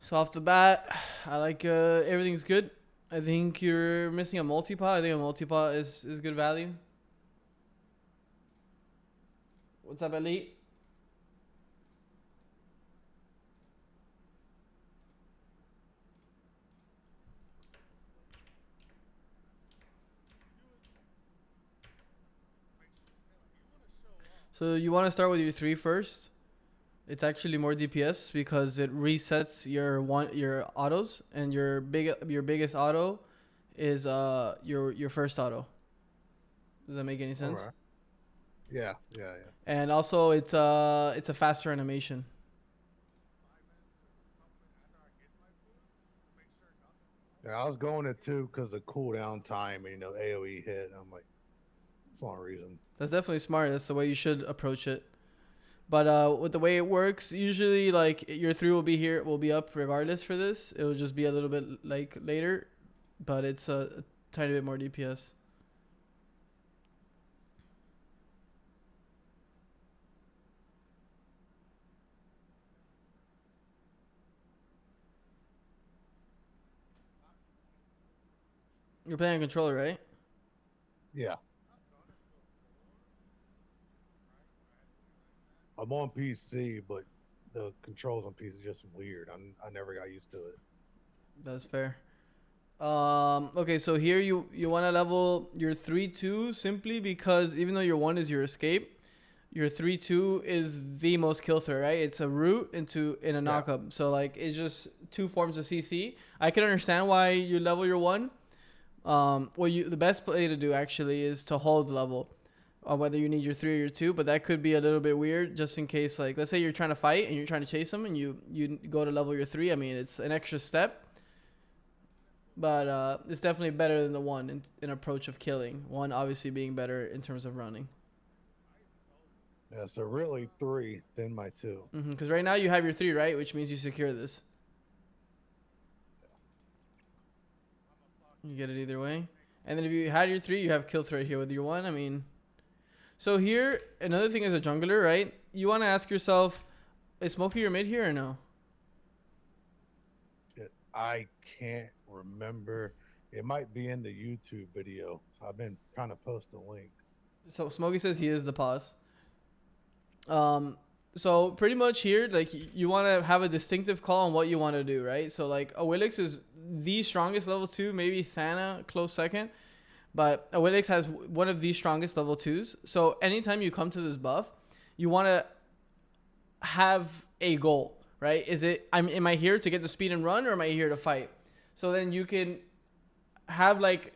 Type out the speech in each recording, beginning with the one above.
So off the bat, I like everything's good. I think you're missing a multi-pot. I think a multi-pot is good value. What's up, Elite? So you want to start with your 3 first. It's actually more DPS because it resets your autos, and your biggest auto is your first auto. Does that make any sense? All right. Yeah. And also it's a faster animation. Yeah, I was going at 2 because of cooldown time and AOE hit. I'm like, that's one reason. That's definitely smart. That's the way you should approach it. But with the way it works, usually like your 3 will be up regardless for this. It will just be a little bit like later, but it's a tiny bit more DPS. You're playing on controller, right? Yeah. I'm on PC, but the controls on PC are just weird. I never got used to it. That's fair. Okay, so here you want to level your 3-2 simply because even though your 1 is your escape, your 3-2 is the most kill threat, right? It's a root in a knockup. So like it's just 2 forms of CC. I can understand why you level your 1. The best play to do actually is to hold level, whether you need your 3 or your 2, but that could be a little bit weird just in case, like let's say you're trying to fight and you're trying to chase them and you go to level your 3. I mean, it's an extra step, but it's definitely better than the 1 in approach of killing. 1 obviously being better in terms of running. Yeah, so really 3, then my 2. Because right now you have your 3, right? Which means you secure this. You get it either way. And then if you had your 3, you have kill threat here with your 1. I mean, so here, another thing as a jungler, right? You want to ask yourself, is Smokey your mid here or no? I can't remember. It might be in the YouTube video. So I've been trying to post a link. So Smokey says he is the pause. So pretty much here, like you want to have a distinctive call on what you want to do, right? So like Awilix is the strongest level 2, maybe Thana close second, but Awilix has one of the strongest level 2s. So anytime you come to this buff, you want to have a goal, right? Am I here to get the speed and run, or am I here to fight? So then you can have like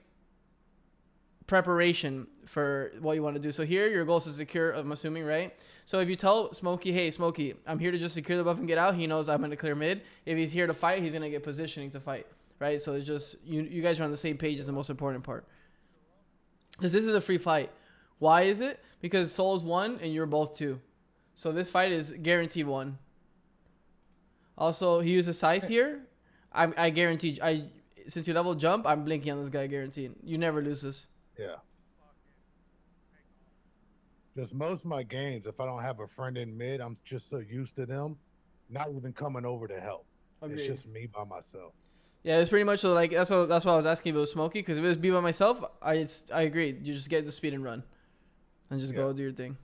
preparation for what you want to do. So here your goal is to secure, I'm assuming, right? So if you tell Smokey, hey Smokey, I'm here to just secure the buff and get out, he knows I'm going to clear mid. If he's here to fight, he's going to get positioning to fight, right? So it's just you guys are on the same page is the most important part, because this is a free fight. Why is it? Because Soul's 1 and you're both 2, so this fight is guaranteed 1. Also, he uses Scythe here. I guarantee, since you level jump, I'm blinking on this guy guaranteed. You never lose this. Yeah. Just most of my games, if I don't have a friend in mid, I'm just so used to them not even coming over to help. Agreed. It's just me by myself. Yeah, it's pretty much like that's why I was asking if it was Smokey, because if it was me by myself, I agree. You just get the speed and run, and just go do your thing.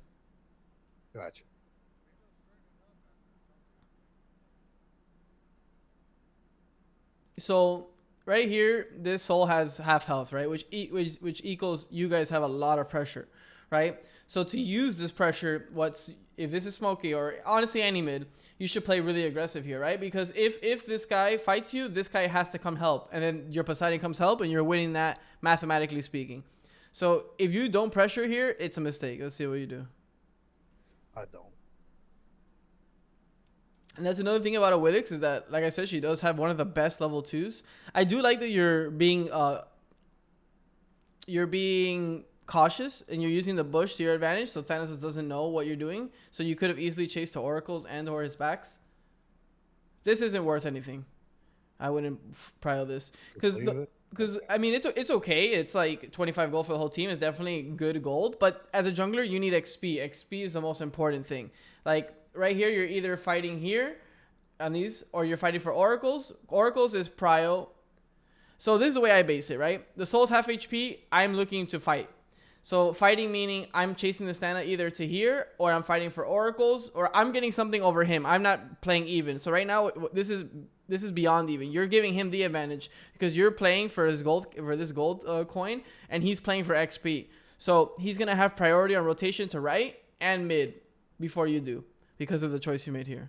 Gotcha. So right here, this soul has half health, right? Which equals you guys have a lot of pressure, right? So to use this pressure, if this is Smokey or honestly any mid, you should play really aggressive here, right? Because if this guy fights you, this guy has to come help, and then your Poseidon comes help, and you're winning that mathematically speaking. So if you don't pressure here, it's a mistake. Let's see what you do. I don't. And that's another thing about Awilix is that, like I said, she does have one of the best level 2s. I do like that you're being cautious and you're using the bush to your advantage, so Thanos doesn't know what you're doing. So you could have easily chased to Oracles and or his backs. This isn't worth anything. I wouldn't prio this because I mean it's okay. It's like 25 gold for the whole team. It's definitely good gold, but as a jungler, you need XP. XP is the most important thing. Like right here, you're either fighting here on these, or you're fighting for oracles. Oracles is prio. So this is the way I base it, right? The soul's half HP, I'm looking to fight. So fighting meaning I'm chasing the Stana either to here, or I'm fighting for oracles, or I'm getting something over him. I'm not playing even. So right now, this is beyond even. You're giving him the advantage because you're playing for his gold, for this gold coin, and he's playing for XP. So he's gonna have priority on rotation to right and mid before you do, because of the choice you made here.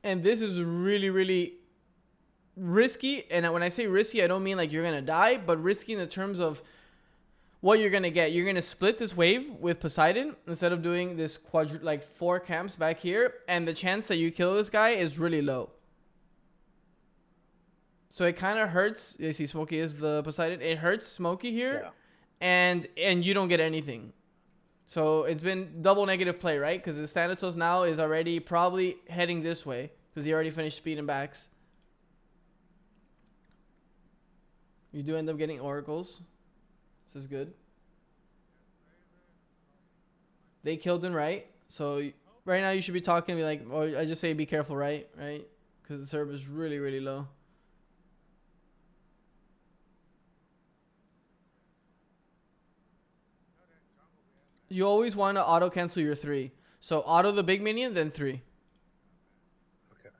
And this is really, really risky. And when I say risky, I don't mean like you're going to die, but risky in the terms of what you're going to get. You're going to split this wave with Poseidon instead of doing this like 4 camps back here. And the chance that you kill this guy is really low. So it kind of hurts. You see Smokey is the Poseidon. It hurts Smokey here. Yeah. And you don't get anything. So it's been double negative play, right? Because the Thanatos now is already probably heading this way because he already finished speed and backs. You do end up getting oracles. This is good. They killed him, right? So right now you should be talking to me like, or I just say be careful, right? Right? Because the serve is really, really low. You always want to auto cancel your 3. So auto the big minion, then 3. Okay.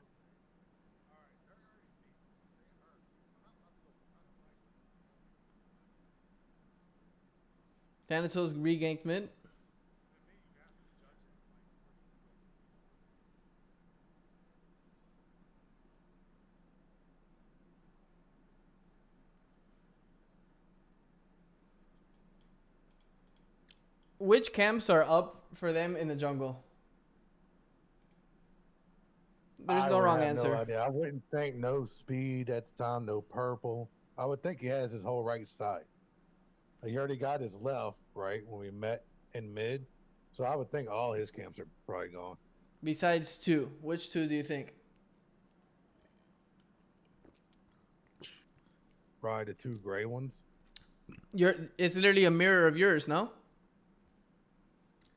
Thanatos reganked mid. Which camps are up for them in the jungle? There's no wrong answer. No idea. I wouldn't think no speed at the time, no purple. I would think he has his whole right side. He already got his left, right, when we met in mid. So I would think all his camps are probably gone. Besides 2. Which 2 do you think? Probably the 2 gray ones. It's literally a mirror of yours, no?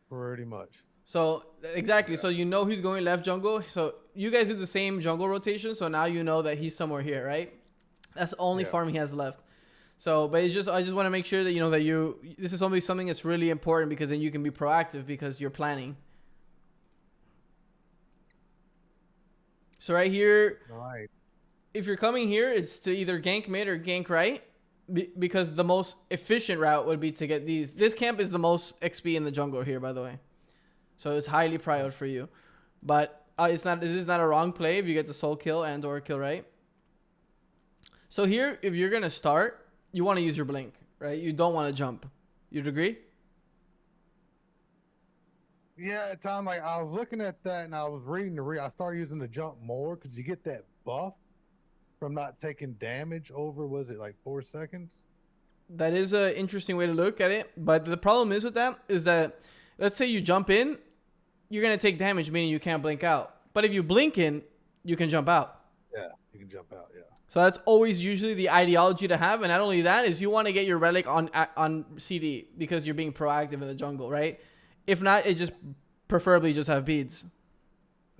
Pretty much. So exactly. Yeah. So you know he's going left jungle. So you guys did the same jungle rotation. So now you know that he's somewhere here, right? That's the only farm he has left. So, but it's just I just want to make sure that you know that this is only something that's really important because then you can be proactive because you're planning. So right here, if you're coming here, it's to either gank mid or gank right. Because the most efficient route would be to get these. This camp is the most XP in the jungle here, by the way. So it's highly prioritized for you. But this is not a wrong play if you get the soul kill and or kill right. So here, if you're going to start, you want to use your blink, right? You don't want to jump. You'd agree? Yeah, at time like I was looking at that and I was reading I started using the jump more because you get that buff from not taking damage over, was it like 4 seconds? That is an interesting way to look at it. But the problem is with that is that, let's say you jump in, you're going to take damage, meaning you can't blink out. But if you blink in, you can jump out. Yeah, you can jump out, yeah. So that's always usually the ideology to have. And not only that is you want to get your relic on CD because you're being proactive in the jungle, right? If not, it just preferably just have beads.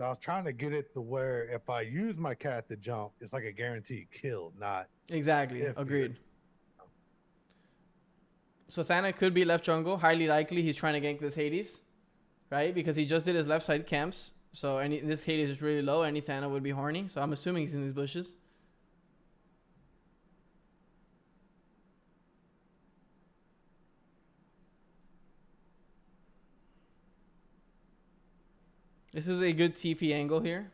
I was trying to get it to where if I use my cat to jump, it's like a guaranteed kill, not... Exactly. Agreed. So Thana could be left jungle. Highly likely he's trying to gank this Hades, right? Because he just did his left side camps. So this Hades is really low. Any Thana would be horny. So I'm assuming he's in these bushes. This is a good TP angle here.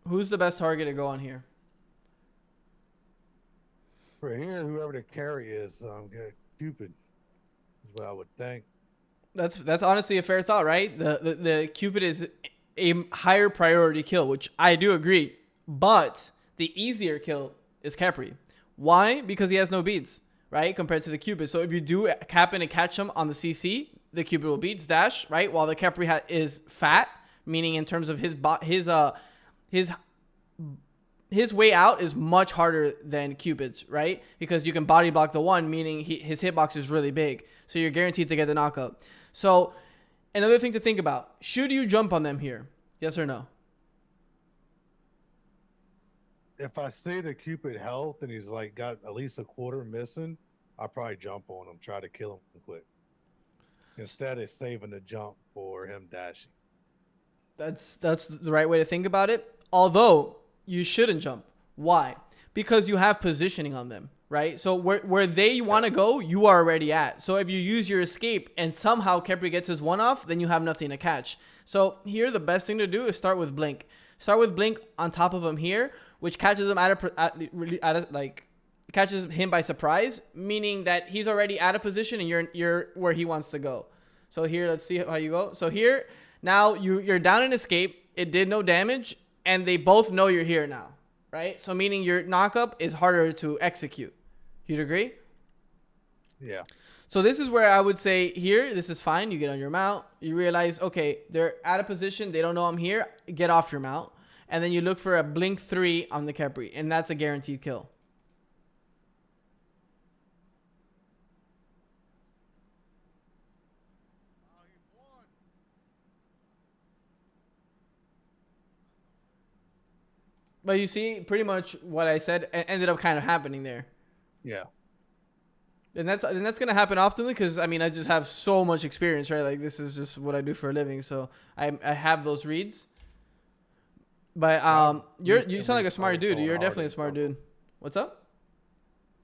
Who's the best target to go on here? For here, whoever the carry is, Cupid is what I would think. That's honestly a fair thought, right? The Cupid is a higher priority kill, which I do agree. But the easier kill is Capri. Why? Because he has no beads, right? Compared to the Cupid. So if you do cap in and catch him on the CC, the Cupid will beats dash, right? While the Capri is fat, meaning in terms of his his way out is much harder than Cupid's, right? Because you can body block the one, meaning his hitbox is really big. So you're guaranteed to get the knockup. So another thing to think about, should you jump on them here? Yes or no? If I see the Cupid health and he's like got at least a quarter missing, I'll probably jump on him, try to kill him quick. Instead of saving the jump for him dashing. That's the right way to think about it. Although you shouldn't jump. Why? Because you have positioning on them, right? So where they want to go, you are already at. So if you use your escape and somehow Khepri gets his one off, then you have nothing to catch. So here the best thing to do is start with Blink. Start with Blink on top of him here, which catches him catches him by surprise, meaning that he's already out of position and you're where he wants to go. So here, let's see how you go. So here, now you're down in escape. It did no damage, and they both know you're here now, right? So meaning your knockup is harder to execute. You'd agree? Yeah. So this is where I would say here, this is fine. You get on your mount. You realize, okay, they're out of position. They don't know I'm here. Get off your mount. And then you look for a Blink 3 on the Khepri, and that's a guaranteed kill. But you see, pretty much what I said ended up kind of happening there. Yeah. And that's gonna happen often because I mean I just have so much experience, right? Like this is just what I do for a living, so I have those reads. But you sound like a smart dude. You're definitely a smart dude. What's up?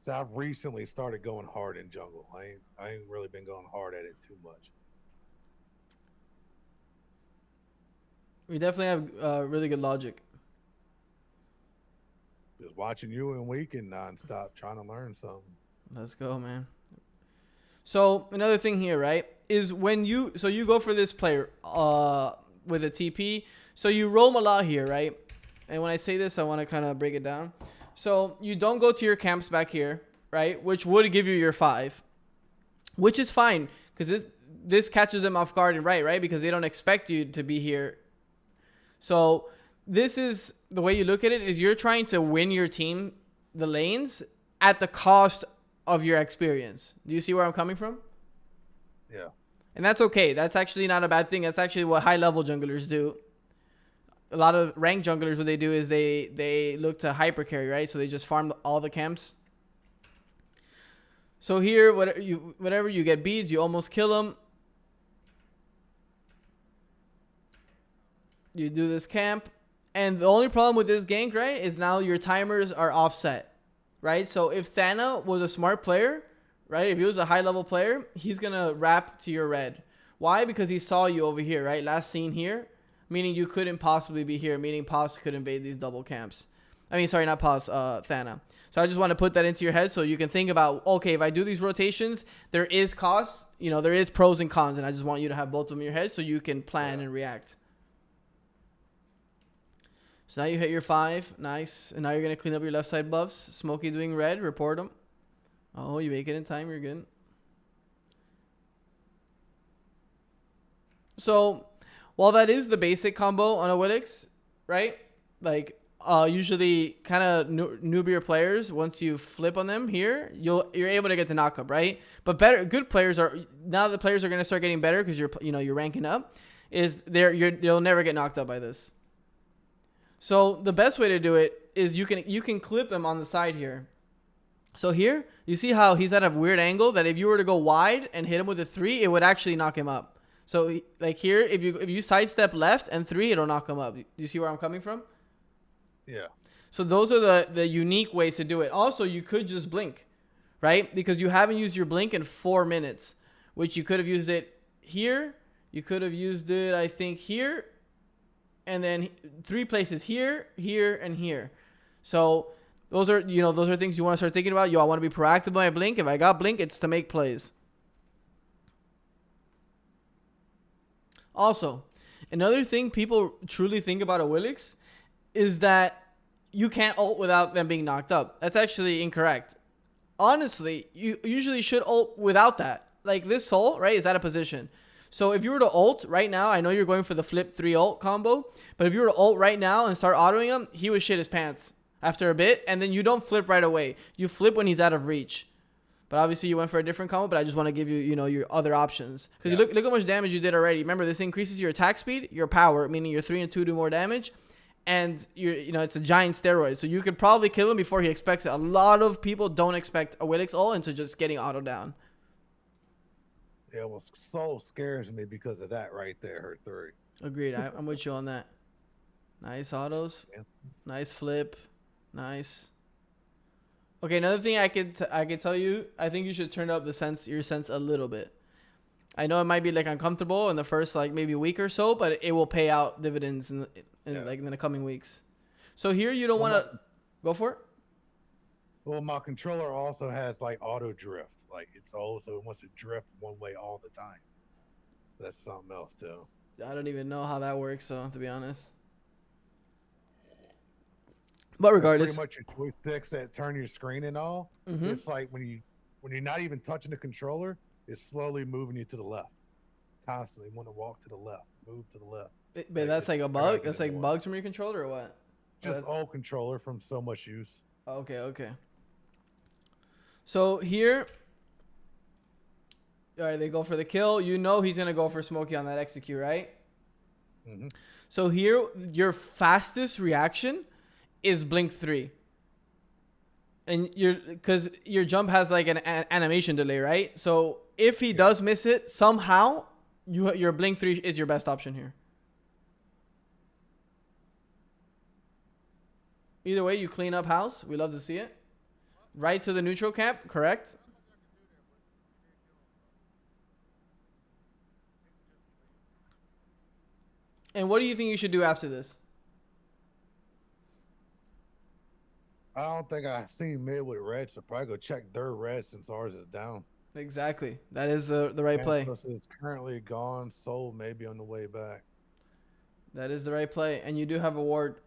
So I've recently started going hard in jungle. I ain't really been going hard at it too much. We definitely have really good logic. Just watching you in weekend nonstop, trying to learn something. Let's go, man. So another thing here, right, is when you go for this player with a TP, so you roam a lot here, right? And when I say this, I want to kind of break it down. So you don't go to your camps back here, right, which would give you your 5, which is fine because this catches them off guard and right, because they don't expect you to be here. So this is the way you look at it is you're trying to win your team the lanes at the cost of your experience. Do you see where I'm coming from? Yeah. And that's okay. That's actually not a bad thing. That's actually what high level junglers do. A lot of ranked junglers, what they do is they look to hyper carry, right? So they just farm all the camps. So here, whatever you get beads, you almost kill them. You do this camp. And the only problem with this gank, right, is now your timers are offset, right? So if Thana was a smart player, right, if he was a high-level player, he's going to wrap to your red. Why? Because he saw you over here, right? Last seen here, meaning you couldn't possibly be here, meaning Paz could invade these double camps. I mean, sorry, not Paz, Thana. So I just want to put that into your head so you can think about, okay, if I do these rotations, there is costs, there is pros and cons, and I just want you to have both of them in your head so you can plan and react. So now you hit your 5. Nice. And now you're going to clean up your left side buffs. Smokey doing red. Report them. Oh, you make it in time. You're good. So while that is the basic combo on a Willix, right? Like usually kind of newbier players, once you flip on them here, you're able to get the knockup, right? But good players are, now the players are going to start getting better because you're ranking up, you'll never get knocked up by this. So the best way to do it is you can clip them on the side here. So here, you see how he's at a weird angle that if you were to go wide and hit him with a 3, it would actually knock him up. So like here, if you sidestep left and 3, it'll knock him up. Do you see where I'm coming from? Yeah. So those are the unique ways to do it. Also, you could just blink, right? Because you haven't used your blink in 4 minutes, which you could have used it here. You could have used it, I think, here. And then 3 places here, here, and here. So those are things you want to start thinking about. I want to be proactive with my blink. If I got blink, it's to make plays. Also, another thing people truly think about a Willix is that you can't ult without them being knocked up. That's actually incorrect. Honestly, you usually should ult without that. Like this soul, right, is out of position. So if you were to ult right now, I know you're going for the flip 3 ult combo, but if you were to ult right now and start autoing him, he would shit his pants. after a bit, and then you don't flip right away. You flip when he's out of reach. But obviously you went for a different combo, but I just want to give you, your other options. Because you look how much damage you did already. Remember, this increases your attack speed, your power, meaning your 3 and 2 do more damage. And it's a giant steroid. So you could probably kill him before he expects it. A lot of people don't expect a Willix ult into just getting auto down. Yeah, well, Soul scares me because of that right there, her 3. Agreed. I'm with you on that. Nice autos. Nice flip. Nice. Okay, another thing I could tell you, I think you should turn up your sense a little bit. I know it might be like uncomfortable in the first like maybe week or so, but it will pay out dividends in the coming weeks. So here you don't want to go for it. Well, my controller also has like auto drift. Like it wants to drift one way all the time. That's something else too. I don't even know how that works, so to be honest. But regardless, pretty much your joysticks that turn your screen and all. It's like when you're not even touching the controller, it's slowly moving you to the left. Constantly want to walk to the left, move to the left. But that's like a bug. That's like bugs from your controller or what? Just old controller from so much use. Okay. So here, all right, they go for the kill. You know he's gonna go for Smokey on that execute, right? So here, your fastest reaction is blink 3, and because your jump has like an animation delay, right? So if he does miss it somehow, your blink 3 is your best option here. Either way, you clean up house. We love to see it. Right to the neutral camp, correct? And what do you think you should do after this? I don't think I've seen mid with red, so probably go check their red since ours is down. Exactly. That is the right play. Is currently gone. Soul maybe on the way back. That is the right play. And you do have a ward.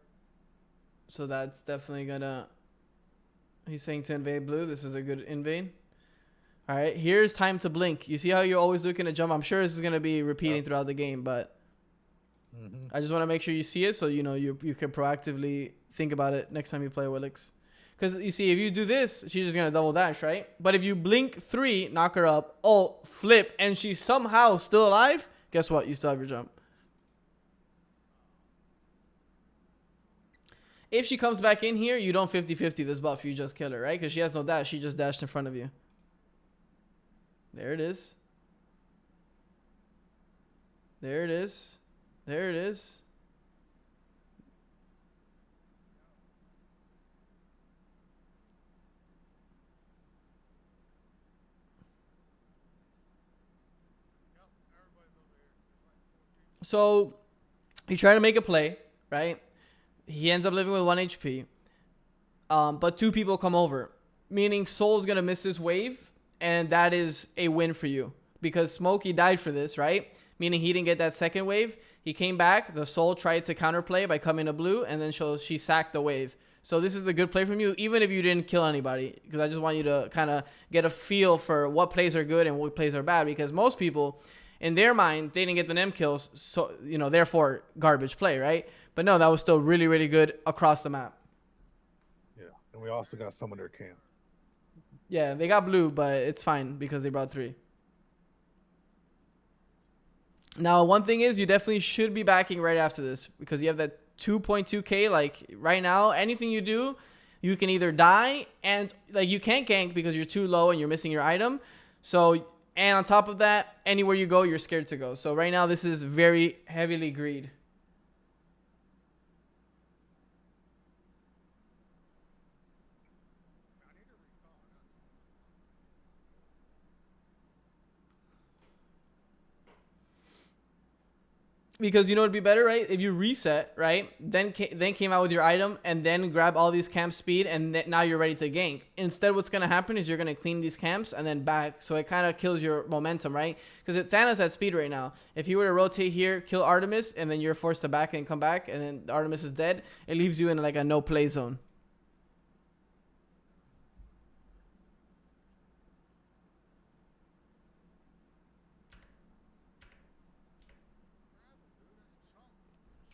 So that's definitely gonna... He's saying to invade blue. This is a good invade. All right. Here's time to blink. You see how you're always looking to jump? I'm sure this is going to be repeating throughout the game, but... I just want to make sure you see it so you can proactively think about it next time you play Willix. Because you see, if you do this, she's just going to double dash, right? But if you blink 3, knock her up, ult, flip, and she's somehow still alive, guess what? You still have your jump. If she comes back in here, you don't 50-50 this buff. You just kill her, right? Because she has no dash. She just dashed in front of you. There it is. There it is. There it is. So, you try to make a play, right? He ends up living with 1 HP. But 2 people come over. Meaning Soul's going to miss this wave. And that is a win for you. Because Smokey died for this, right? Meaning he didn't get that second wave. He came back. The Soul tried to counterplay by coming to blue. And then she sacked the wave. So this is a good play from you. Even if you didn't kill anybody. Because I just want you to kind of get a feel for what plays are good and what plays are bad. Because most people, in their mind, they didn't get the NEM kills. So, therefore, garbage play, right? But no, that was still really, really good across the map. Yeah. And we also got some of their camp. Yeah, they got blue, but it's fine because they brought 3. Now, one thing is you definitely should be backing right after this because you have that 2.2k. Like right now, anything you do, you can either die and like you can't gank because you're too low and you're missing your item. So, and on top of that, anywhere you go, you're scared to go. So right now, this is very heavily greed. Because you know it'd be better, right? If you reset, right? Then came out with your item and then grab all these camp speed and now you're ready to gank. Instead, what's going to happen is you're going to clean these camps and then back. So it kind of kills your momentum, right? Because Thanos at speed right now. If you were to rotate here, kill Artemis, and then you're forced to back and come back, and then Artemis is dead, it leaves you in like a no-play zone.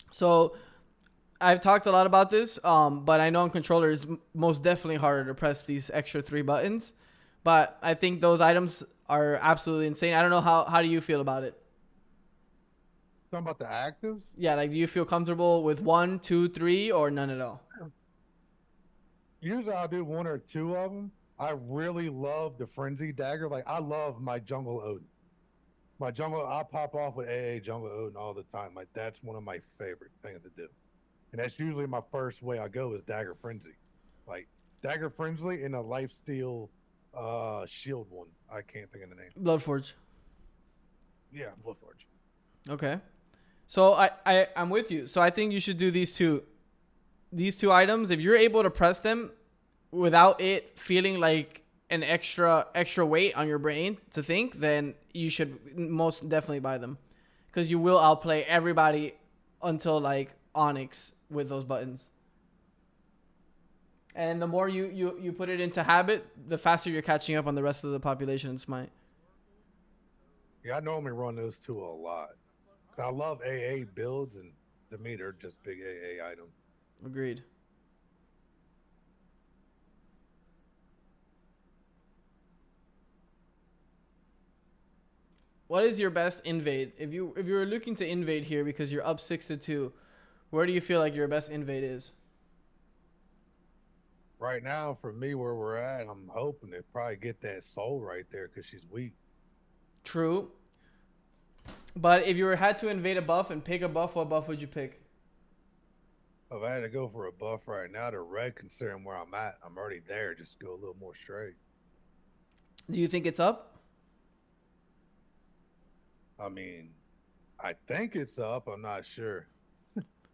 So I've talked a lot about this, but I know on controller is most definitely harder to press these extra 3 buttons. But I think those items are absolutely insane. I don't know how do you feel about it? Talking about the actives. Yeah, like do you feel comfortable with 1, 2, 3, or none at all? Usually I'll do 1 or 2 of them. I really love the frenzy dagger. Like I love my jungle Odin. My jungle, I pop off with AA jungle Odin all the time. Like that's one of my favorite things to do. And that's usually my first way I go is dagger frenzy. Like dagger frenzy and a lifesteal shield one. I can't think of the name. Bloodforge. Yeah, Bloodforge. Okay. So I'm with you. So I think you should do these two items. If you're able to press them without it feeling like an extra weight on your brain to think, then you should most definitely buy them, because you will outplay everybody until like Onyx with those buttons. And the more you put it into habit, the faster you're catching up on the rest of the population in Smite. Yeah, I normally run those two a lot. I love AA builds, and to me, they're just big AA items. Agreed. What is your best invade? If you were looking to invade here because you're up 6-2, where do you feel like your best invade is? Right now, for me, where we're at, I'm hoping to probably get that soul right there because she's weak. True. But if you had to invade a buff and pick a buff, what buff would you pick? If I had to go for a buff right now, the red, considering where I'm at, I'm already there. Just go a little more straight. Do you think it's up? I mean, I think it's up. I'm not sure.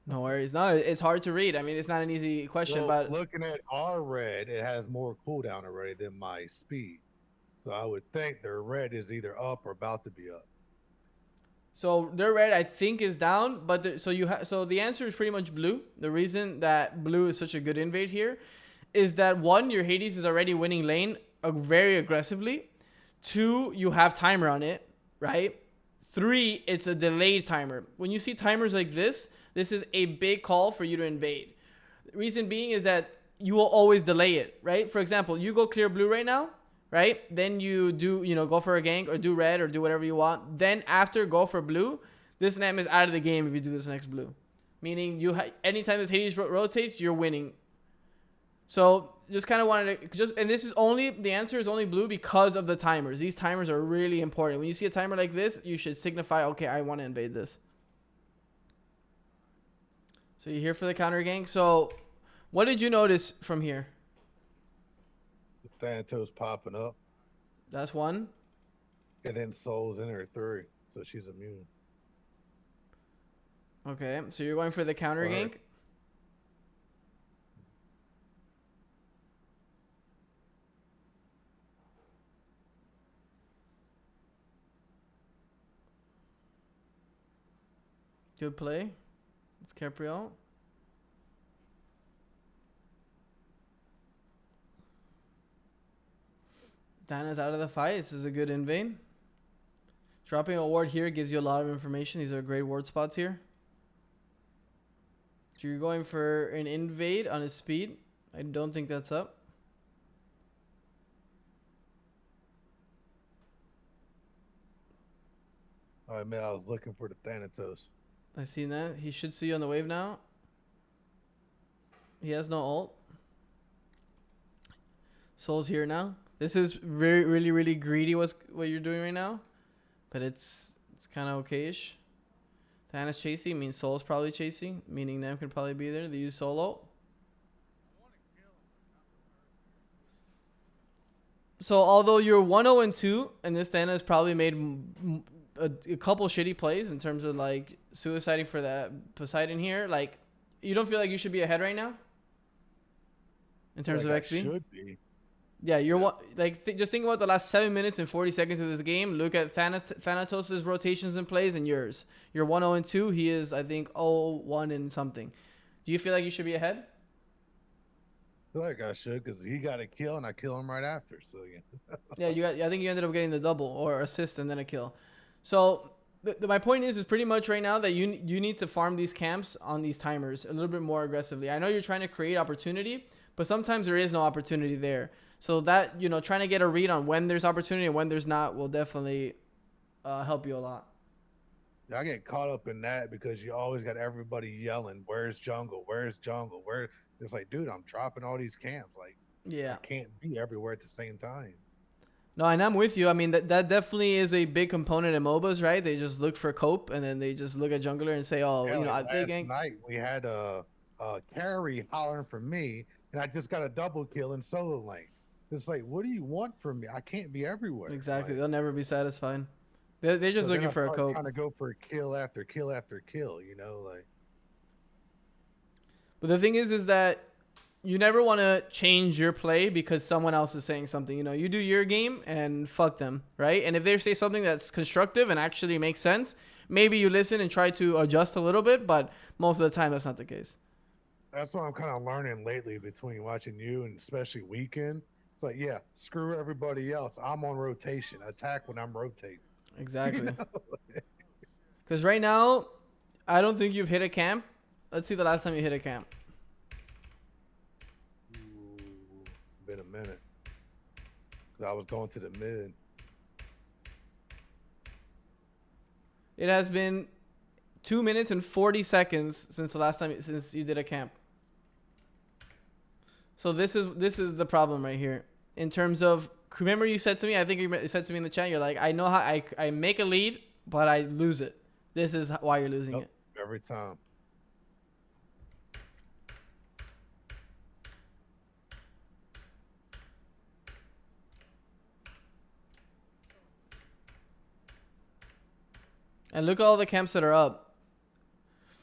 No worries. No, it's hard to read. I mean, it's not an easy question, Well, but looking at our red, it has more cooldown already than my speed. So I would think their red is either up or about to be up. so their red I think is down, but so the answer is pretty much blue. The reason that blue is such a good invade here is that 1, your Hades is already winning lane very aggressively. 2, you have timer on it, right? 3, it's a delayed timer. When you see timers like this is a big call for you to invade. The reason being is that you will always delay it, right? For example, you go clear blue right now, right? Then you do, go for a gank or do red or do whatever you want. Then after go for blue, this NAM is out of the game if you do this next blue. Meaning anytime this Hades rotates, you're winning. So just kind of wanted to and this is only, the answer is only blue because of the timers. These timers are really important. When you see a timer like this, you should signify, okay, I want to invade this. So you're here for the counter gank. So what did you notice from here? The Thanatos popping up. That's 1. And then Soul's in her 3, so she's immune. Okay, so you're going for the counter gank. Good play. It's Capriel. Dana's out of the fight. This is a good invade. Dropping a ward here gives you a lot of information. These are great ward spots here. So you're going for an invade on his speed. I don't think that's up. I admit I was looking for the Thanatos. I seen that. He should see you on the wave now. He has no ult. Soul's here now. This is really greedy what you're doing right now. But it's kind of okay-ish. Thana's chasing means Soul's probably chasing. Meaning them could probably be there. They use solo. So although you're 1-0-2 and this Thana has probably made a couple shitty plays in terms of like suiciding for that Poseidon here, like you don't feel like you should be ahead right now in terms of XP? Should be. Yeah, just think about the last 7 minutes and 40 seconds of this game. Look at Thanatos' rotations and plays and yours. You're 1-0-2. He is, I think, 0-1 and something. Do you feel like you should be ahead? I feel like I should because he got a kill and I kill him right after. So yeah. Yeah, I think you ended up getting the double or assist and then a kill. So my point is pretty much right now that you need to farm these camps on these timers a little bit more aggressively. I know you're trying to create opportunity, but sometimes there is no opportunity there. So that, you know, trying to get a read on when there's opportunity and when there's not will definitely help you a lot. I get caught up in that because you always got everybody yelling, "Where's jungle? Where's jungle? Where?" It's like, dude, I'm dropping all these camps. Like, Yeah. I can't be everywhere at the same time. No, and I'm with you. I mean, that definitely is a big component in MOBAs, right? They just look for cope, and then they just look at jungler and say, "Oh, Yeah, you know, like they last gank." night we had a carry hollering for me, and I just got a double kill in solo lane. It's like, what do you want from me? I can't be everywhere. Exactly, Like, they'll never be satisfied. They're just so looking for a cope. trying to go for kill after kill after kill. You know, like. But the thing is that you never want to change your play because someone else is saying something. You know, you do your game and fuck them, right? And if they say something that's constructive and actually makes sense, maybe you listen and try to adjust a little bit, but most of the time that's not the case. That's what I'm kind of learning lately between watching you and especially Weekend. It's like, yeah, screw everybody else. I'm on rotation. Attack when I'm rotating. Exactly. Because right now, I don't think you've hit a camp. Let's see the last time you hit a camp. Been a minute. I was going to the mid. It has been 2 minutes and 40 seconds since the last time since you did a camp. So this is the problem right here. In terms of, remember you said to me, I think you said to me in the chat, you're like, I know how I make a lead, but I lose it. This is why you're losing it. Every time. And look at all the camps that are up.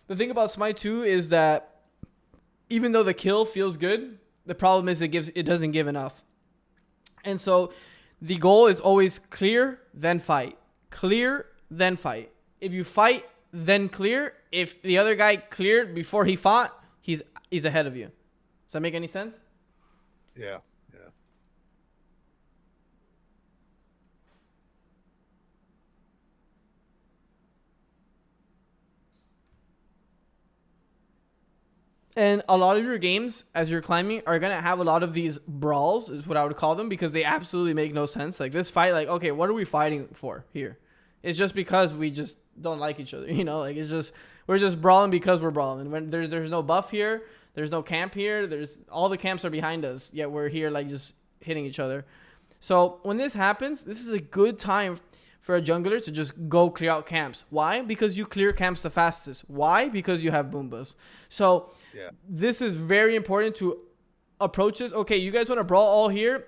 The thing about Smite 2 is that even though the kill feels good, the problem is it doesn't give enough. And so the goal is always clear, then fight. Clear, then fight. If you fight, then clear. If the other guy cleared before he fought, he's ahead of you. Does that make any sense? Yeah. And a lot of your games, as you're climbing, are going to have a lot of these brawls, is what I would call them, because they absolutely make no sense. Like this fight, like, okay, what are we fighting for here? It's just because we just don't like each other, you know? Like, it's just, we're just brawling because we're brawling. When there's no buff here, there's no camp here, all the camps are behind us, yet we're here, like, just hitting each other. So when this happens, this is a good time for a jungler to just go clear out camps. Why? Because you clear camps the fastest. Why? Because you have Boombas. So this is very important to approach this. Okay, you guys want to brawl all here?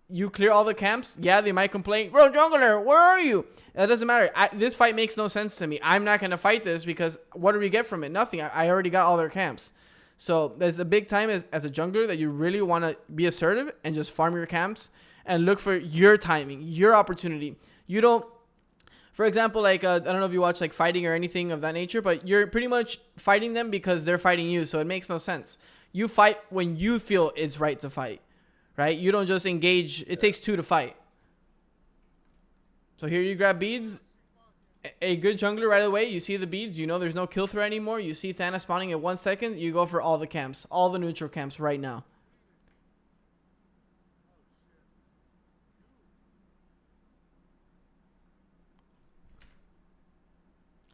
You clear all the camps? Yeah, they might complain, bro, jungler, where are you? That doesn't matter. This fight makes no sense to me. I'm not going to fight this because what do we get from it? Nothing. I already got all their camps. So there's a big time as a jungler that you really want to be assertive and just farm your camps and look for your timing, your opportunity. You don't, for example, like, I don't know if you watch like fighting or anything of that nature, but you're pretty much fighting them because they're fighting you. So it makes no sense. You fight when you feel it's right to fight, right? You don't just engage. It takes two to fight. So here you grab beads. A good jungler right away. You see the beads. You know there's no kill threat anymore. You see Thanos spawning at 1 second. You go for all the camps, all the neutral camps right now.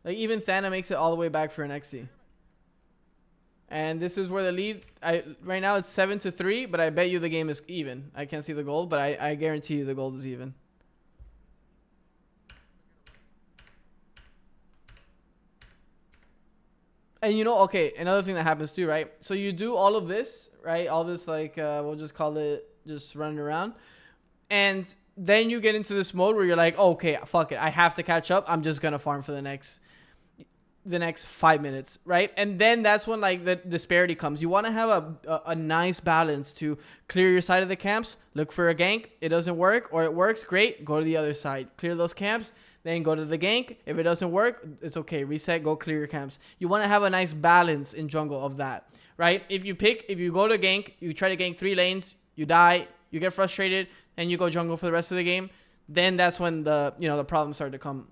Like even Thana makes it all the way back for an XC. And this is where the lead, right now it's 7-3, but I bet you the game is even. I can't see the gold, but I guarantee you the gold is even. And you know, okay, another thing that happens too, right? So you do all of this, right? All this, like, we'll just call it just running around. And then you get into this mode where you're like, oh, okay, fuck it. I have to catch up. I'm just going to farm for the next 5 minutes, right? And then that's when, like, the disparity comes. You want to have a nice balance to clear your side of the camps, look for a gank. It doesn't work, or it works, great. Go to the other side. Clear those camps. Then go to the gank. If it doesn't work, it's okay. Reset, go clear your camps. You want to have a nice balance in jungle of that, right? If you go to gank, you try to gank 3 lanes, you die, you get frustrated, and you go jungle for the rest of the game, then that's when the problems start to come.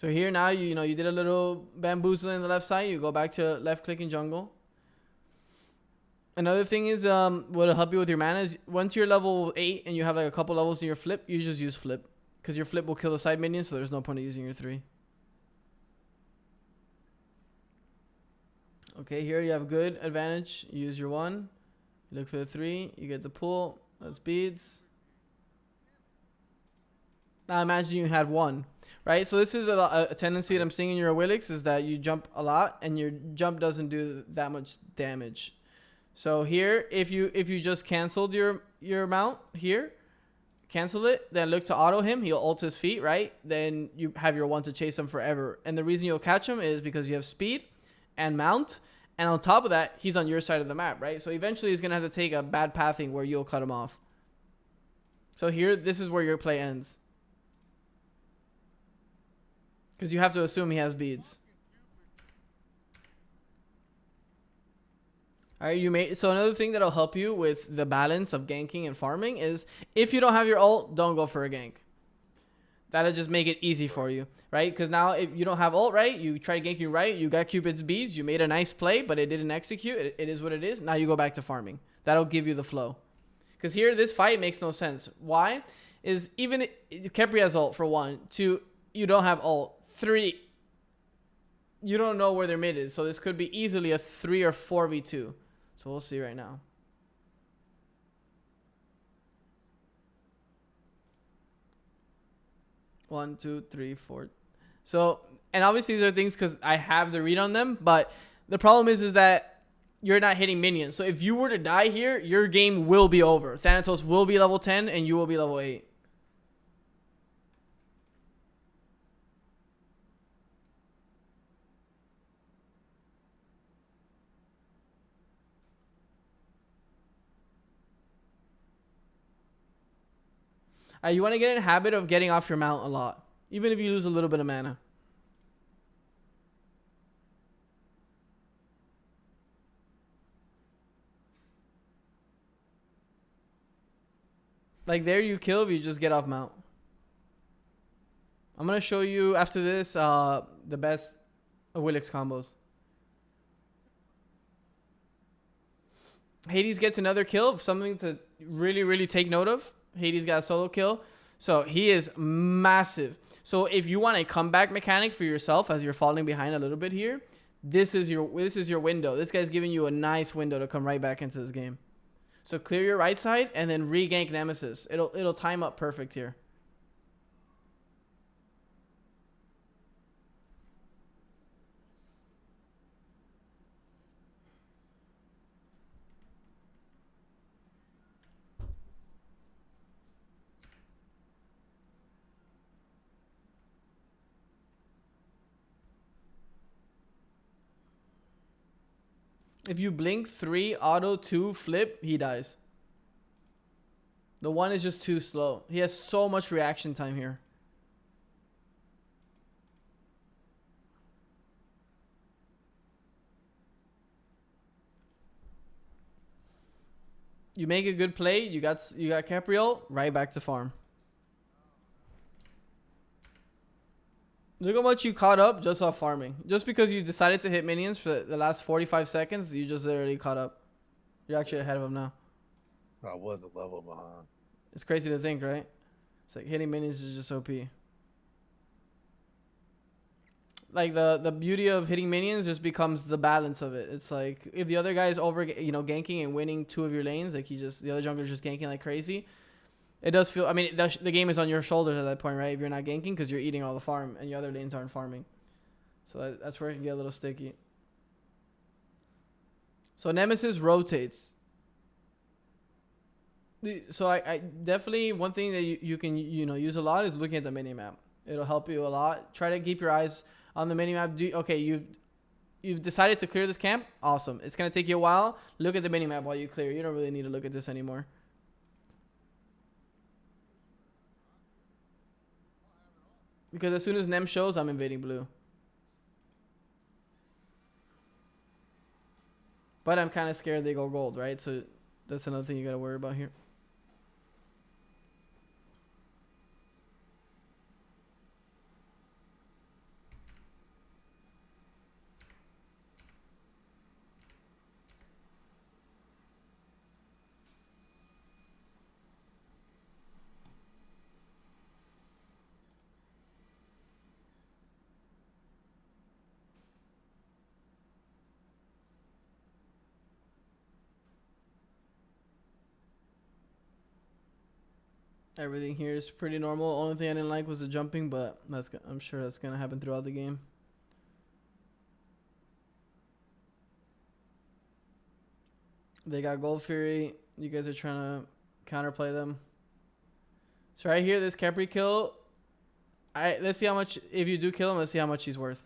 So here now, you know, you did a little bamboozling on the left side. You go back to left clicking jungle. Another thing is, what'll help you with your mana is once you're level 8 and you have like a couple levels in your flip, you just use flip. Because your flip will kill the side minions, so there's no point of using your 3. Okay, here you have good advantage. You use your 1. You look for the 3. You get the pull. That's beads. Now imagine you had 1. Right? So this is a tendency that I'm seeing in your Willix is that you jump a lot and your jump doesn't do that much damage. So here, if you just canceled your mount here, cancel it, then look to auto him, he'll ult his feet, right? Then you have your 1 to chase him forever. And the reason you'll catch him is because you have speed and mount. And on top of that, he's on your side of the map, right? So eventually he's going to have to take a bad pathing where you'll cut him off. So here, this is where your play ends. Because you have to assume he has beads. Alright, so another thing that'll help you with the balance of ganking and farming is if you don't have your ult, don't go for a gank. That'll just make it easy for you, right? Because now if you don't have ult, right, you try ganking right, you got Cupid's beads, you made a nice play, but it didn't execute. It is what it is. Now you go back to farming. That'll give you the flow. Because here, this fight makes no sense. Why? Is even Kepri has ult for 1. 2, you don't have ult. 3, you don't know where their mid is. So this could be easily a 3 or 4v2. So we'll see right now. One, two, three, four. So, and obviously these are things because I have the read on them, but the problem is that you're not hitting minions. So if you were to die here, your game will be over. Thanatos will be level 10 and you will be level 8. You want to get in a habit of getting off your mount a lot, even if you lose a little bit of mana. Like there you kill if you just get off mount. I'm going to show you after this the best Willix combos. Hades gets another kill, something to really take note of. Hades got a solo kill. So he is massive. So if you want a comeback mechanic for yourself as you're falling behind a little bit here, this is your window. This guy's giving you a nice window to come right back into this game. So clear your right side and then re-gank Nemesis. It'll time up perfect here. If you blink 3, auto 2, flip, he dies. The 1 is just too slow. He has so much reaction time here. You make a good play, you got Capriol, right back to farm. Look how much you caught up just off farming. Just because you decided to hit minions for the last 45 seconds, you just literally caught up. You're actually ahead of them now. I was a level behind. It's crazy to think, right? It's like hitting minions is just OP. Like the beauty of hitting minions just becomes the balance of it. It's like if the other guy is over, ganking and winning 2 of your lanes, like the other jungler's just ganking like crazy. It does feel, I mean, the game is on your shoulders at that point, right? If you're not ganking because you're eating all the farm and your other lanes aren't farming. So that's where it can get a little sticky. So Nemesis rotates. So I definitely, one thing that you can, use a lot is looking at the minimap. It'll help you a lot. Try to keep your eyes on the minimap. Okay, you've decided to clear this camp. Awesome. It's going to take you a while. Look at the minimap while you clear. You don't really need to look at this anymore. Because as soon as Nem shows, I'm invading blue. But I'm kind of scared they go gold, right? So that's another thing you got to worry about here. Everything here is pretty normal. Only thing I didn't like was the jumping, but I'm sure that's gonna happen throughout the game. They got Gold Fury. You guys are trying to counterplay them. So right here, this Capri kill. Let's see how much. If you do kill him, let's see how much he's worth.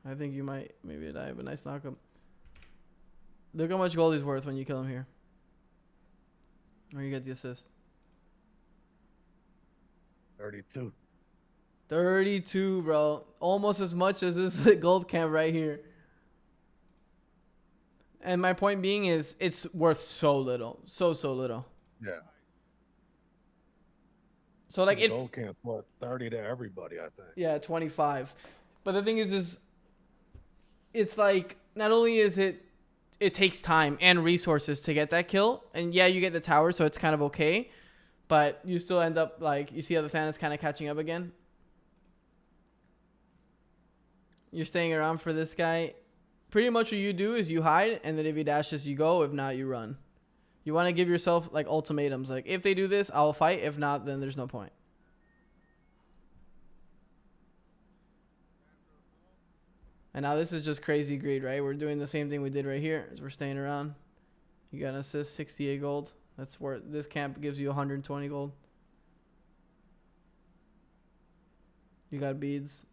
I think you might maybe die, but nice knock him. Look how much gold he's worth when you kill him here. Or you get the assist. 32. 32, bro. Almost as much as this gold camp right here. And my point being is it's worth so little. So little. Yeah. So like it gold camp's what, 30 to everybody, I think. Yeah, 25. But the thing is it's like not only is it takes time and resources to get that kill. And yeah, you get the tower, so it's kind of okay. But you still end up, like, you see how the Thanos kind of catching up again? You're staying around for this guy. Pretty much what you do is you hide, and then if he dashes, you go. If not, you run. You want to give yourself, like, ultimatums. Like, if they do this, I'll fight. If not, then there's no point. And now this is just crazy greed, right? We're doing the same thing we did right here. As we're staying around. You got an assist, 68 gold. That's worth. This camp gives you 120 gold. You got beads.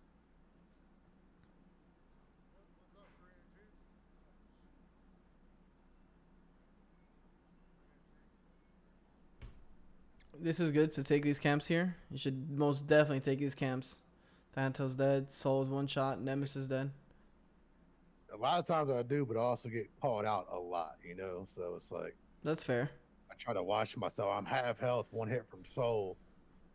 This is good to take these camps here. You should most definitely take these camps. Thanatos dead. Soul is one shot. Nemesis dead. A lot of times I do, but I also get called out a lot, you know? So it's like... That's fair. I try to watch myself. I'm half health, one hit from soul.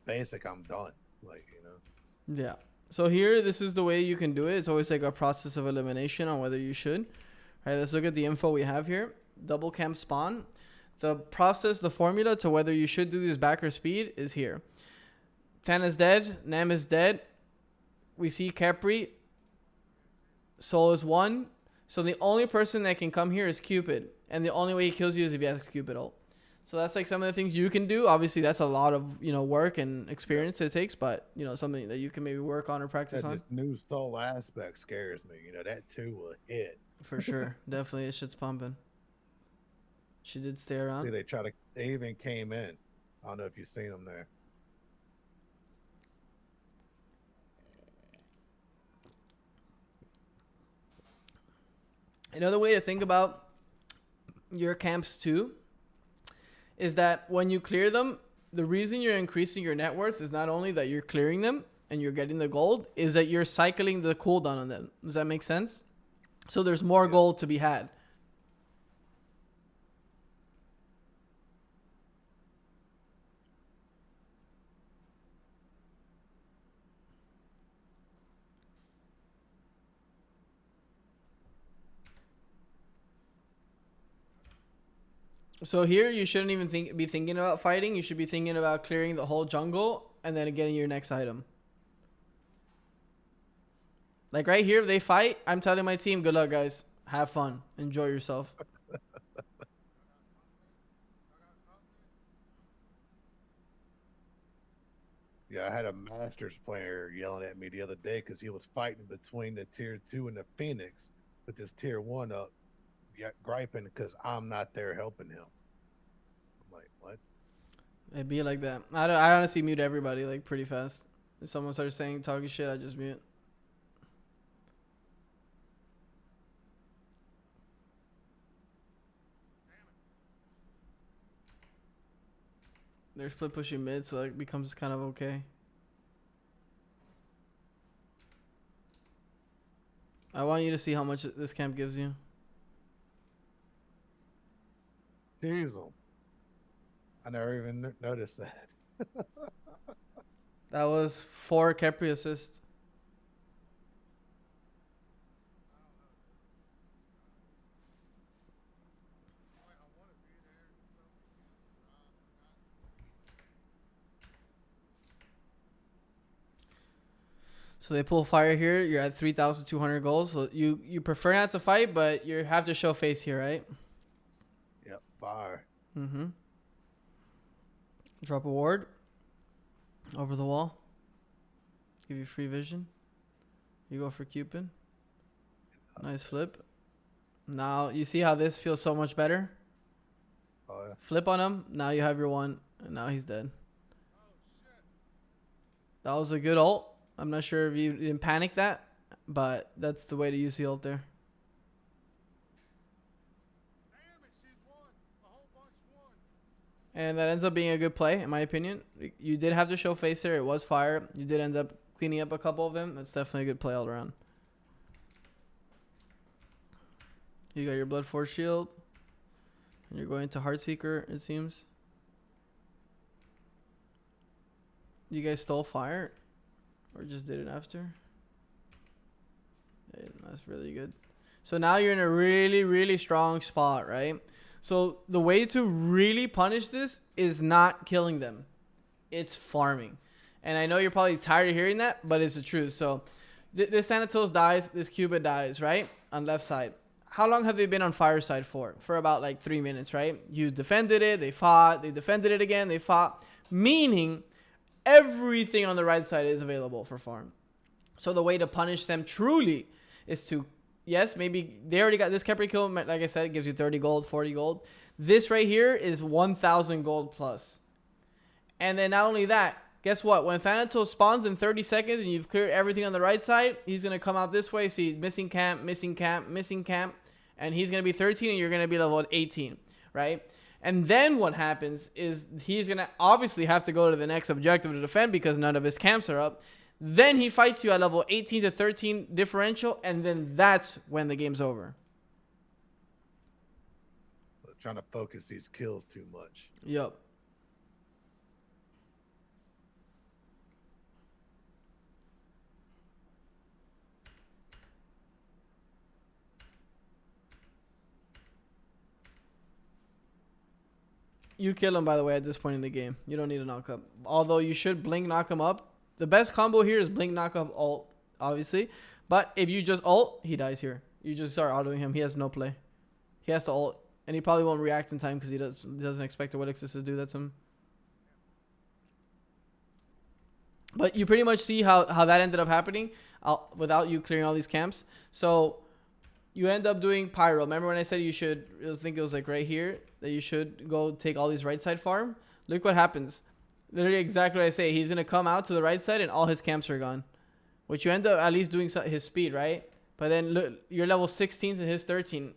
Basic, I'm done. Like, you know? Yeah. So here, this is the way you can do it. It's always like a process of elimination on whether you should. All right, let's look at the info we have here. Double camp spawn. The process, the formula to whether you should do this backer speed is here. Than is dead. Nam is dead. We see Capri. Soul is 1. So the only person that can come here is Cupid. And the only way he kills you is if he has Cupid ult. So that's like some of the things you can do. Obviously, that's a lot of, you know, work and experience it takes. But, you know, something that you can maybe work on or practice on. This new soul aspect scares me. You know, that too will hit. For sure. Definitely, it shit's pumping. She did stay around. See, they even came in. I don't know if you've seen them there. Another way to think about your camps too is that when you clear them, the reason you're increasing your net worth is not only that you're clearing them and you're getting the gold, is that you're cycling the cooldown on them. Does that make sense? So there's more gold to be had. So here you shouldn't even be thinking about fighting. You should be thinking about clearing the whole jungle and then getting your next item. Like right here, if they fight, I'm telling my team, good luck, guys. Have fun. Enjoy yourself. Yeah, I had a Masters player yelling at me the other day because he was fighting between the tier 2 and the Phoenix with this tier 1 up, griping because I'm not there helping him. I'm like, what? It'd be like that. I honestly mute everybody like pretty fast. If someone starts talking shit, I just mute. They're split pushing mid, so it becomes kind of okay. I want you to see how much this camp gives you. Jeez, I never even noticed that. That was 4 Capri assists. So they pull fire here. You're at 3,200 goals. So you prefer not to fight, but you have to show face here, right? Yep, fire. Mm-hmm. Drop a ward. Over the wall. Give you free vision. You go for Cupid. Nice flip. Now, you see how this feels so much better? Oh, yeah. Flip on him. Now you have your one. And now he's dead. That was a good ult. I'm not sure if you didn't panic that. But that's the way to use the ult there. And that ends up being a good play, in my opinion. You did have to show face there. It was fire. You did end up cleaning up a couple of them. That's definitely a good play all around. You got your Blood Force shield. And you're going to Heartseeker, it seems. You guys stole fire? Or just did it after? Yeah, that's really good. So now you're in a really, really strong spot, right? So the way to really punish this is not killing them. It's farming. And I know you're probably tired of hearing that, but it's the truth. So this Thanatos dies, this Cupid dies, right? On left side. How long have they been on Fireside for? For about like 3 minutes, right? You defended it, they fought, they defended it again, they fought. Meaning everything on the right side is available for farm. So the way to punish them truly is to, yes, maybe they already got this Capri kill. Like I said, it gives you 30 gold, 40 gold. This right here is 1,000 gold plus. And then not only that, guess what? When Thanatos spawns in 30 seconds and you've cleared everything on the right side, he's going to come out this way. See, missing camp, missing camp, missing camp. And he's going to be 13 and you're going to be level 18, right? And then what happens is he's going to obviously have to go to the next objective to defend because none of his camps are up. Then he fights you at level 18 to 13 differential, and then that's when the game's over. Trying to focus these kills too much. Yup. You kill him, by the way, at this point in the game. You don't need a knock up. Although you should blink knock him up. The best combo here is blink knock up ult, obviously. But if you just ult, he dies here. You just start autoing him. He has no play. He has to ult. And he probably won't react in time because he doesn't expect Awilixis to do that to him. But you pretty much see how that ended up happening without you clearing all these camps. So you end up doing Pyro. Remember when I said you should, I think it was like right here, that you should go take all these right side farm? Look what happens. Literally exactly what I say. He's going to come out to the right side and all his camps are gone. Which you end up at least doing his speed, right? But then look, you're level 16 to his 13.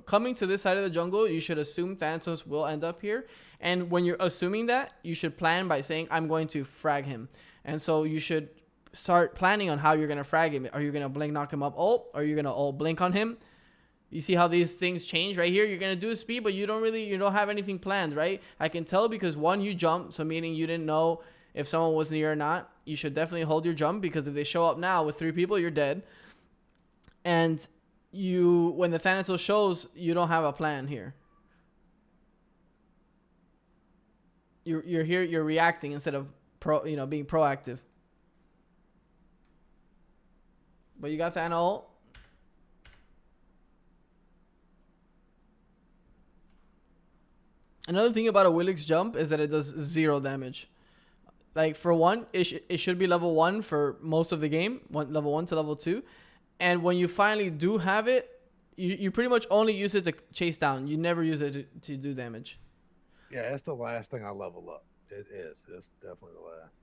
Coming to this side of the jungle, you should assume Thanatos will end up here. And when you're assuming that, you should plan by saying, I'm going to frag him. And so you should start planning on how you're going to frag him. Are you going to blink knock him up ult? Are you going to ult blink on him? You see how these things change right here? You're going to do a speed, but you don't have anything planned, right? I can tell because one, you jumped, so meaning you didn't know if someone was near or not. You should definitely hold your jump because if they show up now with 3 people, you're dead. And when the Thanatos shows, you don't have a plan here. You're here, you're reacting instead of being proactive. But you got Thana ult. Another thing about a Willix jump is that it does 0 damage. Like for one, it should be level 1 for most of the game, level 1 to level 2. And when you finally do have it, you pretty much only use it to chase down. You never use it to do damage. Yeah, it's the last thing I level up. It is. It's definitely the last.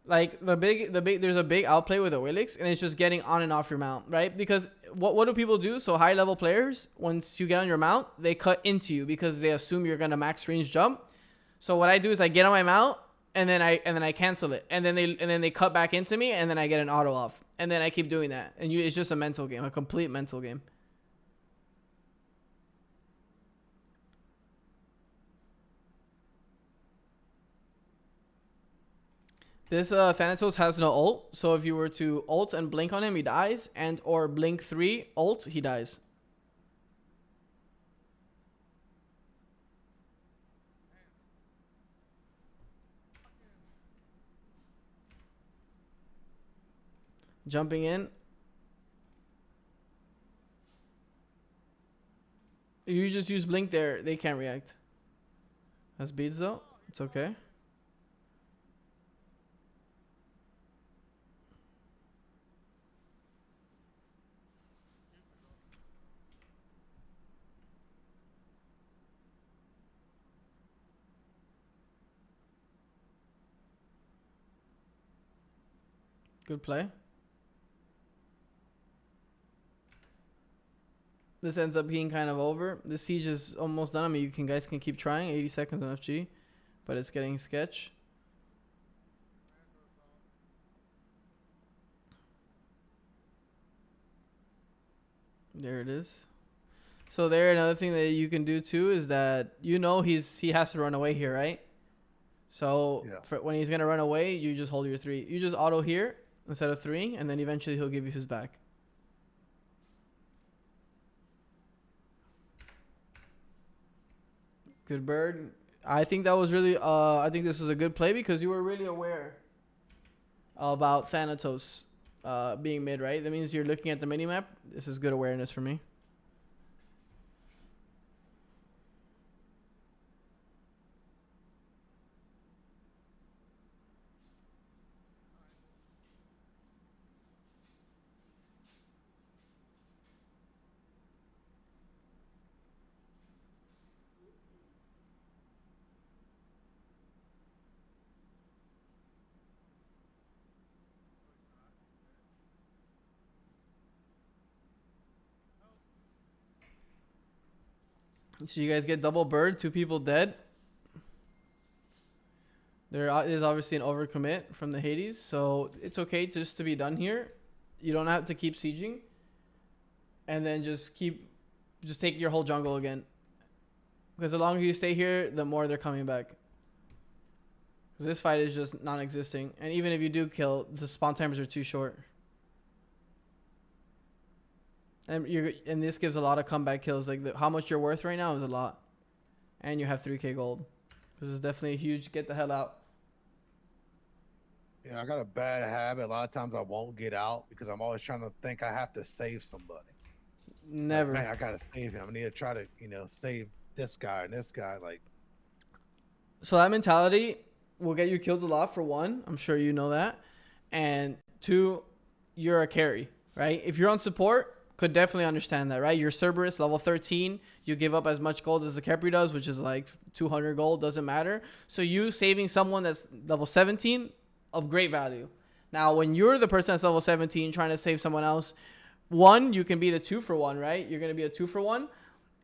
Like there's a big outplay with a Willix, and it's just getting on and off your mount, right? Because what do people do? So high level players, once you get on your mount, they cut into you because they assume you're gonna max range jump. So what I do is I get on my mount and then I cancel it, and then they cut back into me, and then I get an auto off, and then I keep doing that, and it's just a mental game, a complete mental game. This Thanatos has no ult, so if you were to ult and blink on him, he dies, and or blink 3 ult, he dies. Jumping in. You just use blink there. They can't react. That's beads though. It's okay. Good play. This ends up being kind of over. The siege is almost done. I mean, guys can keep trying. 80 seconds on FG, but it's getting sketch. There it is. So there, another thing that you can do too is that he has to run away here, right? So Yeah. when he's gonna run away, you just hold your 3. You just auto here instead of 3, and then eventually he'll give you his back. Good bird. I think that was really. I think this was a good play because you were really aware about Thanatos being mid, right? That means you're looking at the minimap. This is good awareness for me. So you guys get double bird, 2 people dead. There is obviously an overcommit from the Hades, so it's okay just to be done here. You don't have to keep sieging, and then just take your whole jungle again. Because the longer you stay here, the more they're coming back. Because this fight is just non-existing, and even if you do kill, the spawn timers are too short. And this gives a lot of comeback kills. Like how much you're worth right now is a lot, and you have 3K gold. This is definitely a huge get the hell out. Yeah, I got a bad habit. A lot of times I won't get out because I'm always trying to think I have to save somebody. Never. Like, man, I gotta save him. I need to try to, save this guy and this guy. Like, so that mentality will get you killed a lot. For one, I'm sure you know that, and 2, you're a carry, right? If you're on support, could definitely understand that, right? You're Cerberus, level 13. You give up as much gold as the Kepri does, which is like 200 gold, doesn't matter. So you saving someone that's level 17, of great value. Now, when you're the person that's level 17 trying to save someone else, 1, you can be the 2 for 1, right? You're going to be a 2 for 1.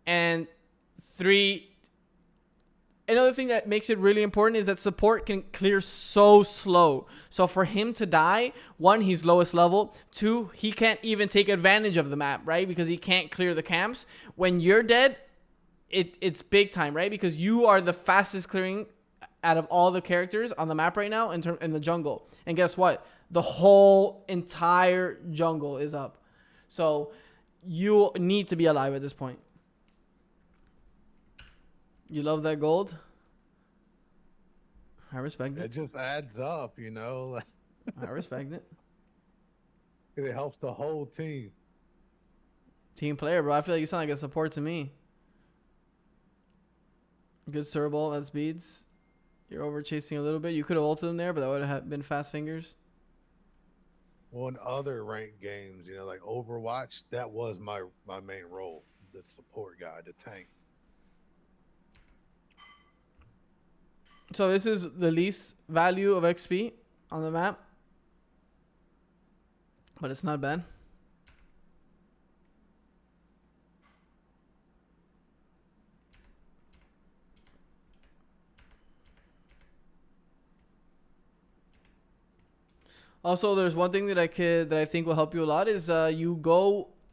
And 3, another thing that makes it really important is that support can clear so slow. So for him to die, 1, he's lowest level. 2, he can't even take advantage of the map, right? Because he can't clear the camps. When you're dead, it's big time, right? Because you are the fastest clearing out of all the characters on the map right now in the jungle. And guess what? The whole entire jungle is up. So you need to be alive at this point. You love that gold? I respect it. it just adds up, I respect it. It helps the whole team. Team player, bro. I feel like you sound like a support to me. Good Cerebral. That's beads. You're over chasing a little bit. You could have ulted him there, but that would have been fast fingers. Well, in other ranked games, like Overwatch, that was my main role, the support guy, the tank. So this is the least value of XP on the map, but it's not bad. Also, there's one thing that I think will help you a lot is a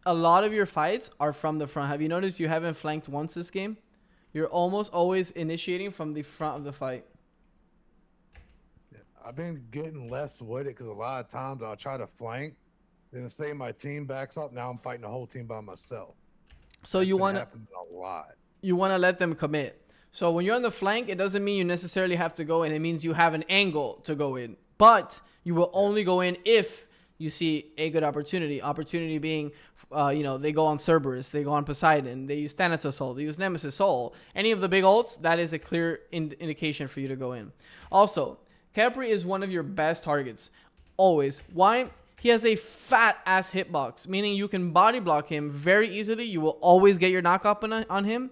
lot of your fights are from the front. Have you noticed you haven't flanked once this game? You're almost always initiating from the front of the fight. Yeah, I've been getting less with it because a lot of times I'll try to flank, then say my team backs up. Now I'm fighting the whole team by myself. So you want to let them commit. So when you're on the flank, it doesn't mean you necessarily have to go in. It means you have an angle to go in, but you will only go in if you see a good opportunity. Opportunity being, you know, they go on Cerberus, they go on Poseidon, they use Thanatos Soul, they use Nemesis Soul. Any of the big ults, that is a clear indication for you to go in. Also, Khepri is one of your best targets. Always. Why? He has a fat ass hitbox, meaning you can body block him very easily. You will always get your knockup on him.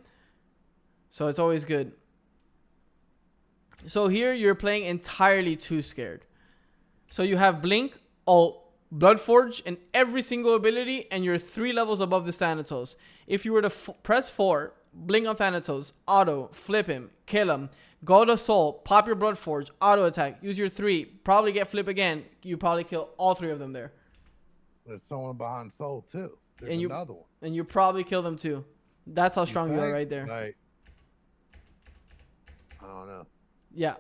So it's always good. So here you're playing entirely too scared. So you have Blink, ult, Bloodforge, and every single ability, and you're 3 levels above the Thanatos. If you were to press 4, Blink on Thanatos, auto, flip him, kill him, go to Soul, pop your Bloodforge, auto attack, use your 3, probably get flip again, you probably kill all 3 of them there. There's someone behind Soul too. There's and another one. And you probably kill them too. That's how strong you are right there. Like, I don't know. Yeah.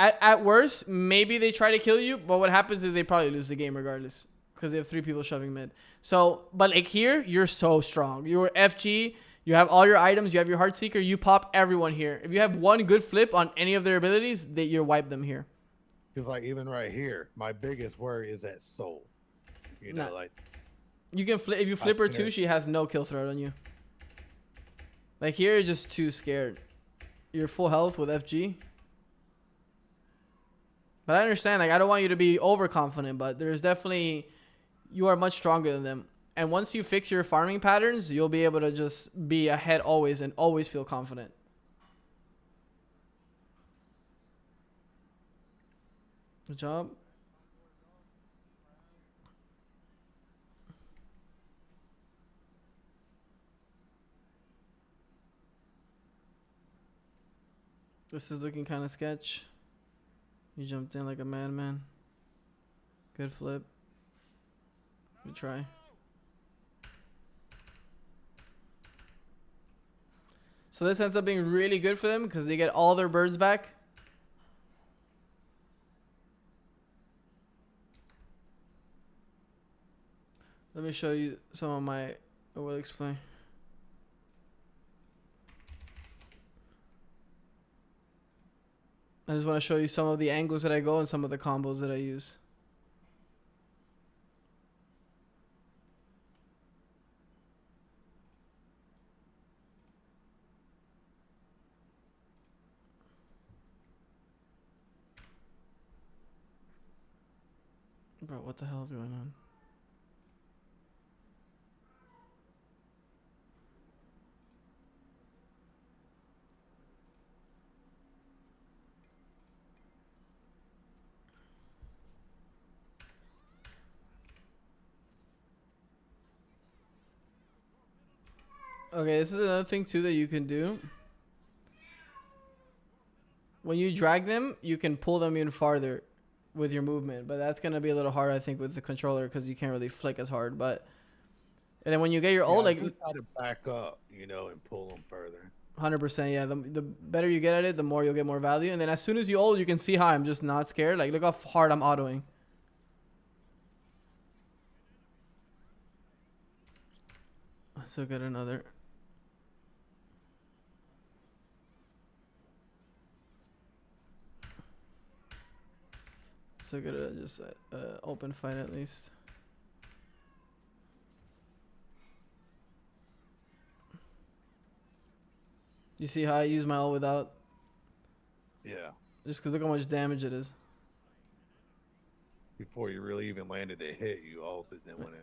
At worst, maybe they try to kill you, but what happens is they probably lose the game regardless because they have 3 people shoving mid. So, but like here, you're so strong. You're FG, you have all your items, you have your Heartseeker, you pop everyone here. If you have one good flip on any of their abilities, you wipe them here. Because like even right here, my biggest worry is that Soul. You know, like you can flip if you flip her too, she has no kill threat on you. Like here, you're just too scared. You're full health with FG. But I understand, like, I don't want you to be overconfident, but there's definitely, you are much stronger than them. And once you fix your farming patterns, you'll be able to just be ahead always and always feel confident. Good job. This is looking kind of sketch. You jumped in like a madman. Good flip. Good try. So this ends up being really good for them because they get all their birds back. Let me show you some of my... I will explain. I just want to show you some of the angles that I go and some of the combos that I use. Bro, what the hell is going on? Okay, this is another thing too that you can do. When you drag them, you can pull them in farther with your movement, but that's gonna be a little hard, I think, with the controller because you can't really flick as hard. But and then when you get your ult, like, you try to back up, you know, and pull them further. 100%, yeah. The better you get at it, the more you'll get more value. And then as soon as you ult, you can see how I'm just not scared. Like, look how hard I'm autoing. So get another. So get a just open fight at least. You see how I use my ult without? Yeah. Just because look how much damage it is. Before you really even landed a hit, you ulted and went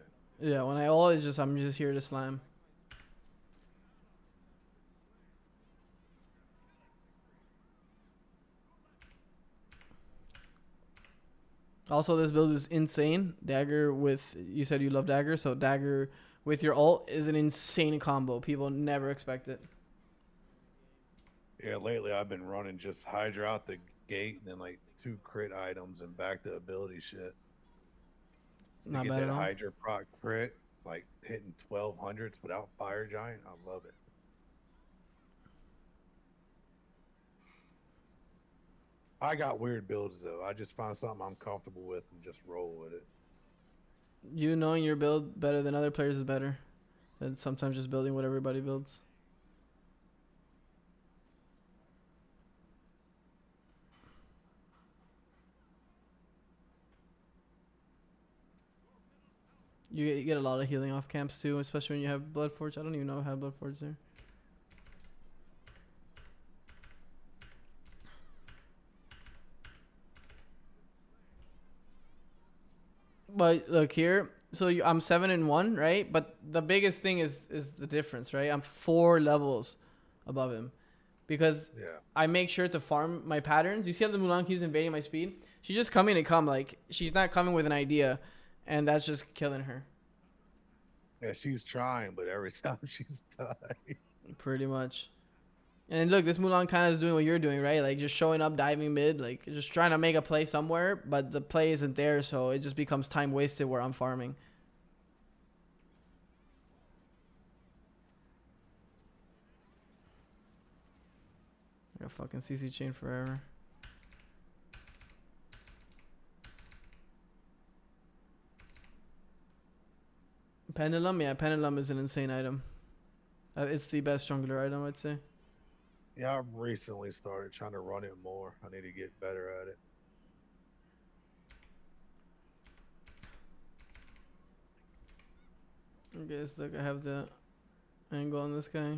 in. Yeah, when I ult, it's just I'm just here to slam. Also, this build is insane. Dagger with, you said you love dagger, so dagger with your ult is an insane combo. People never expect it. Yeah, lately I've been running just Hydra out the gate and then like 2 crit items and back to ability shit. Not get bad that at all. Hydra proc crit, like hitting 1200s without Fire Giant. I love it. I got weird builds though. I just find something I'm comfortable with and just roll with it. You knowing your build better than other players is better than sometimes just building what everybody builds. You get a lot of healing off camps too, especially when you have Bloodforge. I don't even know if I have Bloodforge there. But look here, so I'm 7-1, right? But the biggest thing is the difference, right? I'm 4 levels above him, because I make sure to farm my patterns. You see how the Mulan keeps invading my speed? She's just coming to come. Like, she's not coming with an idea, and that's just killing her. Yeah, she's trying, but every time she's died. Pretty much. And look, this Mulan kind of is doing what you're doing, right? Like, just showing up, diving mid, like just trying to make a play somewhere, but the play isn't there, so it just becomes time wasted where I'm farming. I got fucking CC chain forever. Pendulum? Yeah, Pendulum is an insane item. It's the best jungler item, I'd say. Yeah, I've recently started trying to run it more. I need to get better at it. I guess, look, I have the angle on this guy.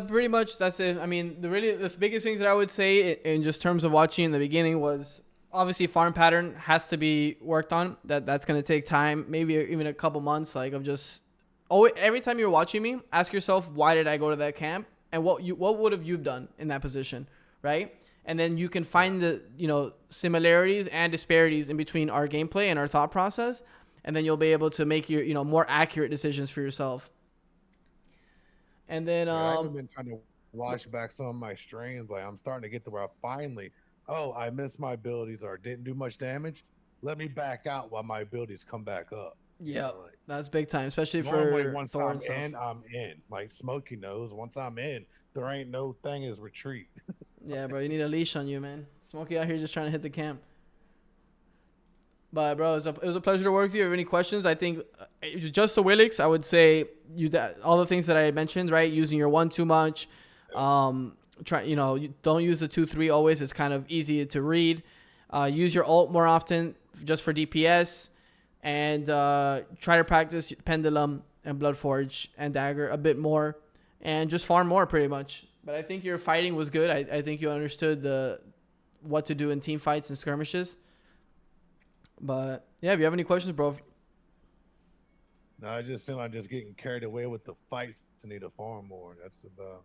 Pretty much that's it. I mean, the biggest things that I would say in just terms of watching in the beginning was obviously farm pattern has to be worked on. That's gonna take time, maybe even a couple months. Like, of just every time you're watching me, ask yourself, why did I go to that camp, and what would have you done in that position, right? And then you can find the similarities and disparities in between our gameplay and our thought process, and then you'll be able to make your more accurate decisions for yourself. And then I've been trying to watch back some of my streams. Like, I'm starting to get to where I finally, I missed my abilities or didn't do much damage. Let me back out while my abilities come back up. Yeah, that's big time, especially for once Thor I'm in, I'm in. Like Smokey knows, once I'm in, there ain't no thing as retreat. Yeah, bro, you need a leash on you, man. Smokey out here just trying to hit the camp. But bro, it was a pleasure to work with you. If you have any questions, I think just the Willix, I would say all the things that I mentioned, right? Using your 1 too much. You don't use the 2-3 always. It's kind of easy to read. Use your ult more often just for DPS, and try to practice Pendulum and Bloodforge and Dagger a bit more, and just farm more pretty much. But I think your fighting was good. I think you understood what to do in team fights and skirmishes. But yeah, if you have any questions, bro. No, I just feel I'm just getting carried away with the fights to need to farm more. That's about.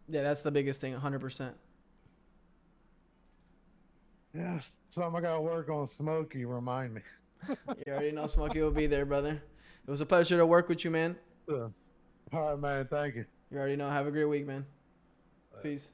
Yeah, that's the biggest thing, 100%. Yeah, something I gotta work on. Smokey, remind me. You already know Smokey will be there, brother. It was a pleasure to work with you, man. All right, man. Thank you. You already know. Have a great week, man. Peace.